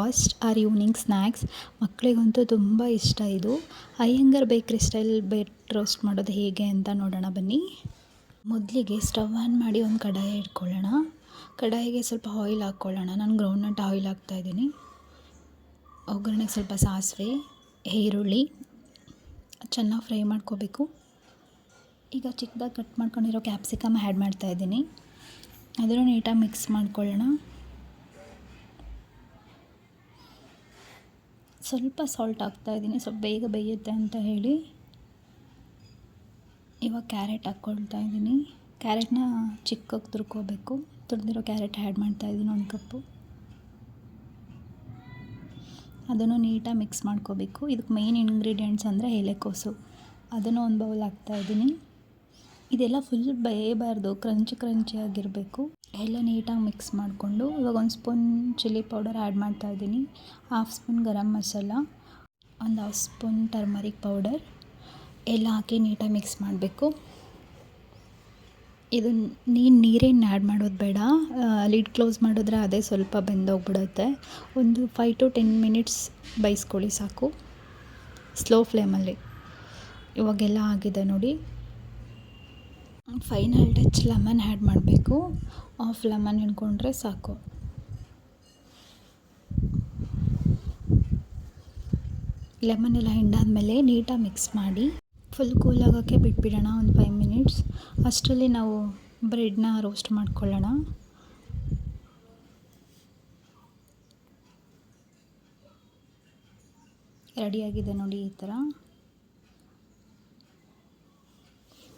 Breakfast or evening snacks. ಮಕ್ಕಳಿಗಂತೂ ತುಂಬ ಇಷ್ಟ ಇದು. ಅಯ್ಯಂಗಾರ್ ಬೇಕ್ರಿ ಸ್ಟೈಲ್ ಬ್ರೆಡ್ ರೋಸ್ಟ್ ಮಾಡೋದು ಹೇಗೆ ಅಂತ ನೋಡೋಣ ಬನ್ನಿ. ಮೊದಲಿಗೆ ಸ್ಟವ್ ಆನ್ ಮಾಡಿ ಒಂದು ಕಡಾಯಿ ಇಟ್ಕೊಳ್ಳೋಣ. ಕಡಾಯಿಗೆ ಸ್ವಲ್ಪ ಆಯಿಲ್ ಹಾಕ್ಕೊಳ್ಳೋಣ. ನಾನು ಗ್ರೌಂಡ್ನಟ್ ಆಯಿಲ್ ಹಾಕ್ತಾಯಿದ್ದೀನಿ. ಒಗ್ಗರಣೆಗೆ ಸ್ವಲ್ಪ ಸಾಸಿವೆ, ಈರುಳ್ಳಿ ಚೆನ್ನಾಗಿ ಫ್ರೈ ಮಾಡ್ಕೋಬೇಕು. ಈಗ ಚಿಕ್ಕದಾಗಿ ಕಟ್ ಮಾಡ್ಕೊಂಡಿರೋ ಕ್ಯಾಪ್ಸಿಕಮ್ ಆ್ಯಡ್ ಮಾಡ್ತಾಯಿದ್ದೀನಿ. ಅದನ್ನು ನೀಟಾಗಿ ಮಿಕ್ಸ್ ಮಾಡ್ಕೊಳ್ಳೋಣ. ಸ್ವಲ್ಪ ಸಾಲ್ಟ್ ಹಾಕ್ತಾಯಿದ್ದೀನಿ, ಸ್ವಲ್ಪ ಬೇಗ ಬೇಯುತ್ತೆ ಅಂತ ಹೇಳಿ. ಇವಾಗ ಕ್ಯಾರೆಟ್ ಹಾಕ್ಕೊಳ್ತಾ ಇದ್ದೀನಿ. ಕ್ಯಾರೆಟ್ನ ಚಿಕ್ಕಗೆ ತುರ್ಕೋಬೇಕು. ತುರಿದಿರೋ ಕ್ಯಾರೆಟ್ ಆ್ಯಡ್ ಮಾಡ್ತಾಯಿದ್ದೀನಿ 1 ಕಪ್ಪು. ಅದನ್ನು ನೀಟಾಗಿ ಮಿಕ್ಸ್ ಮಾಡ್ಕೋಬೇಕು. ಇದಕ್ಕೆ ಮೇನ್ ಇಂಗ್ರೀಡಿಯೆಂಟ್ಸ್ ಅಂದರೆ ಎಲೆಕೋಸು, ಅದನ್ನು ಒಂದು ಬೌಲ್ ಹಾಕ್ತಾಯಿದ್ದೀನಿ. ಇದೆಲ್ಲ ಫುಲ್ ಬೇಯಬಾರ್ದು, ಕ್ರಂಚಿಯಾಗಿರಬೇಕು. ಎಲ್ಲ ನೀಟಾಗಿ ಮಿಕ್ಸ್ ಮಾಡಿಕೊಂಡು ಇವಾಗ 1 ಸ್ಪೂನ್ ಚಿಲ್ಲಿ ಪೌಡರ್ ಆ್ಯಡ್ ಮಾಡ್ತಾಯಿದ್ದೀನಿ, 1/2 spoon garam masala, 1/2 spoon turmeric powder ಎಲ್ಲ ಹಾಕಿ ನೀಟಾಗಿ ಮಿಕ್ಸ್ ಮಾಡಬೇಕು. ಇದು ನೀರೇನು ಆ್ಯಡ್ ಮಾಡೋದು ಬೇಡ. ಲಿಡ್ ಕ್ಲೋಸ್ ಮಾಡಿದ್ರೆ ಅದೇ ಸ್ವಲ್ಪ ಬೆಂದೋಗ್ಬಿಡುತ್ತೆ. ಒಂದು 5 to 10 ಮಿನಿಟ್ಸ್ ಬೇಯಿಸ್ಕೊಳ್ಳಿ ಸಾಕು, ಸ್ಲೋ ಫ್ಲೇಮಲ್ಲಿ. ಇವಾಗೆಲ್ಲ ಆಗಿದೆ ನೋಡಿ. ಫೈನಲ್ ಟಚ್ ಲೆಮನ್ ಆ್ಯಡ್ ಮಾಡಬೇಕು. 1/2 ಲೆಮನ್ ಹಿಂಡ್ಕೊಂಡ್ರೆ ಸಾಕು. ಲೆಮನ್ ಎಲ್ಲ ಹಿಂಡಾದ್ಮೇಲೆ ನೀಟಾಗಿ ಮಿಕ್ಸ್ ಮಾಡಿ ಫುಲ್ ಕೂಲ್ ಆಗೋಕ್ಕೆ ಬಿಟ್ಬಿಡೋಣ ಒಂದು 5 ಮಿನಿಟ್ಸ್. ಅಷ್ಟರಲ್ಲಿ ನಾವು ಬ್ರೆಡ್ನ ರೋಸ್ಟ್ ಮಾಡ್ಕೊಳ್ಳೋಣ. ರೆಡಿಯಾಗಿದೆ ನೋಡಿ ಈ ಥರ.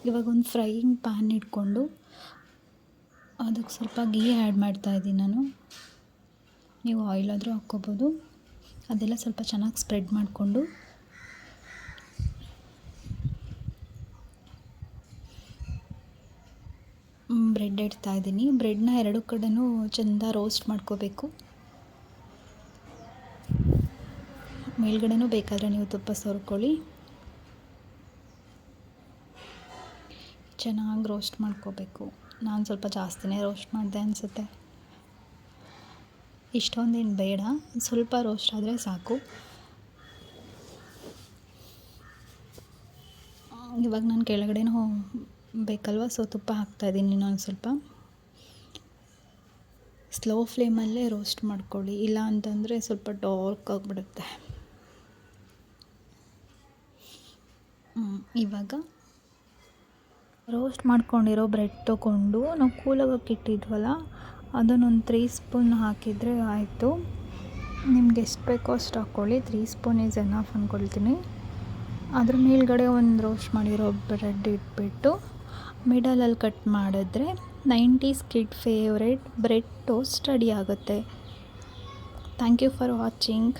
ಇವಾಗ ಒಂದು ಫ್ರೈಯಿಂಗ್ ಪ್ಯಾನ್ ಇಟ್ಕೊಂಡು ಅದಕ್ಕೆ ಸ್ವಲ್ಪ ಗೀ ಆ್ಯಡ್ ಮಾಡ್ತಾಯಿದ್ದೀನಿ ನಾನು. ನೀವು ಆಯಿಲ್ ಆದರೂ ಹಾಕ್ಕೋಬೋದು. ಅದೆಲ್ಲ ಸ್ವಲ್ಪ ಚೆನ್ನಾಗಿ ಸ್ಪ್ರೆಡ್ ಮಾಡಿಕೊಂಡು ಬ್ರೆಡ್ ಇಡ್ತಾಯಿದ್ದೀನಿ. ಬ್ರೆಡ್ನ 2 ಕಡೆನೂ ಚೆಂದ ರೋಸ್ಟ್ ಮಾಡ್ಕೋಬೇಕು. ಮೇಲ್ಗಡೆನೂ ಬೇಕಾದರೆ ನೀವು ತುಪ್ಪ ಸವರ್ಕೊಳ್ಳಿ. ಚೆನ್ನಾಗಿ ರೋಸ್ಟ್ ಮಾಡ್ಕೋಬೇಕು. ನಾನು ಸ್ವಲ್ಪ ಜಾಸ್ತಿನೇ ರೋಸ್ಟ್ ಮಾಡಿದೆ ಅನಿಸುತ್ತೆ. ಇಷ್ಟೊಂದೇನು ಬೇಡ, ಸ್ವಲ್ಪ ರೋಸ್ಟ್ ಆದರೆ ಸಾಕು. ಇವಾಗ ನಾನು ಕೆಳಗಡೆನೂ ಬೇಕಲ್ವ, ಸೊ ತುಪ್ಪ ಹಾಕ್ತಾಯಿದ್ದೀನಿ ಇನ್ನೊಂದು ಸ್ವಲ್ಪ. ಸ್ಲೋ ಫ್ಲೇಮಲ್ಲೇ ರೋಸ್ಟ್ ಮಾಡ್ಕೊಳ್ಳಿ, ಇಲ್ಲ ಅಂತಂದರೆ ಸ್ವಲ್ಪ ಡಾರ್ಕ್ ಆಗಿಬಿಡುತ್ತೆ. ಇವಾಗ ರೋಸ್ಟ್ ಮಾಡ್ಕೊಂಡಿರೋ ಬ್ರೆಡ್ ತೊಗೊಂಡು ನಾವು ಕೂಲಾಗೋಕ್ಕೆ ಇಟ್ಟಿದ್ವಲ್ಲ, ಅದನ್ನೊಂದು 3 ಸ್ಪೂನ್ ಹಾಕಿದರೆ ಆಯಿತು. ನಿಮ್ಗೆ ಎಷ್ಟು ಬೇಕೋ ಅಷ್ಟು ಹಾಕ್ಕೊಳ್ಳಿ. 3 ಸ್ಪೂನ್ ಈಸ್ ಎನಫ್ ಅಂದ್ಕೊಳ್ತೀನಿ. ಅದ್ರ ಮೇಲ್ಗಡೆ ಒಂದು ರೋಸ್ಟ್ ಮಾಡಿರೋ ಬ್ರೆಡ್ ಇಟ್ಬಿಟ್ಟು ಮಿಡಲಲ್ಲಿ ಕಟ್ ಮಾಡಿದ್ರೆ 90s kid favourite bread toast ready ಆಗುತ್ತೆ. Thank you for watching.